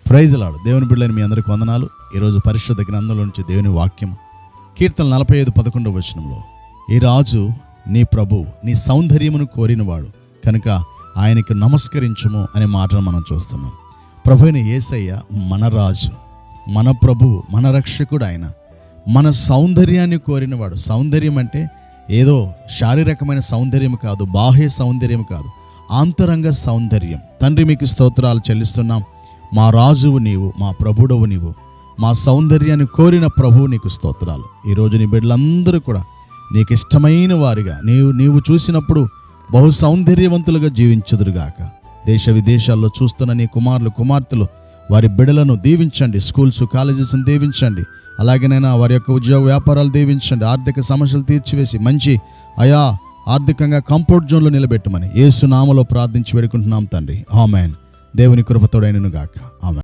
Praise lord. దేవుని బిడ్డలైన మీ అందరికి వందనాలు. ఈరోజు పరిశుద్ధ గ్రంథంలో నుంచి దేవుని వాక్యం కీర్తన 45:11 ఈ రాజు నీ ప్రభు నీ సౌందర్యమును కోరినవాడు కనుక ఆయనకు నమస్కరించుము అనే మాటను మనం చూస్తున్నాం. ప్రభు అయిన యేసయ్య మన రాజు, మన ప్రభు, మన రక్షకుడు. ఆయన మన సౌందర్యాన్ని కోరినవాడు. సౌందర్యం అంటే ఏదో శారీరకమైన సౌందర్యం కాదు, బాహ్య సౌందర్యం కాదు, ఆంతరంగ సౌందర్యం. తండ్రి మీకు స్తోత్రాలు చెల్లిస్తున్నాం. మా రాజువు నీవు, మా ప్రభుడవు నీవు, మా సౌందర్యాన్ని కోరిన ప్రభువు నీకు స్తోత్రాలు. ఈరోజు నీ బిడ్డలందరూ కూడా నీకు ఇష్టమైన వారిగా నీవు చూసినప్పుడు బహు సౌందర్యవంతులుగా జీవించుదురుగాక. దేశ విదేశాల్లో చూస్తున్న నీ కుమారులు కుమార్తెలు వారి బిడ్డలను దీవించండి. స్కూల్స్ కాలేజెస్ని దీవించండి. అలాగేనైనా వారి యొక్క ఉద్యోగ వ్యాపారాలు దీవించండి. ఆర్థిక సమస్యలు తీర్చివేసి మంచి ఆర్థికంగా కంఫర్ట్ జోన్లో నిలబెట్టమని యేసు నామములో ప్రార్థించి వేడుకుంటున్నాం తండ్రి. ఆమేన్. దేవుని కృప తోడైనను గాక. ఆమేన్.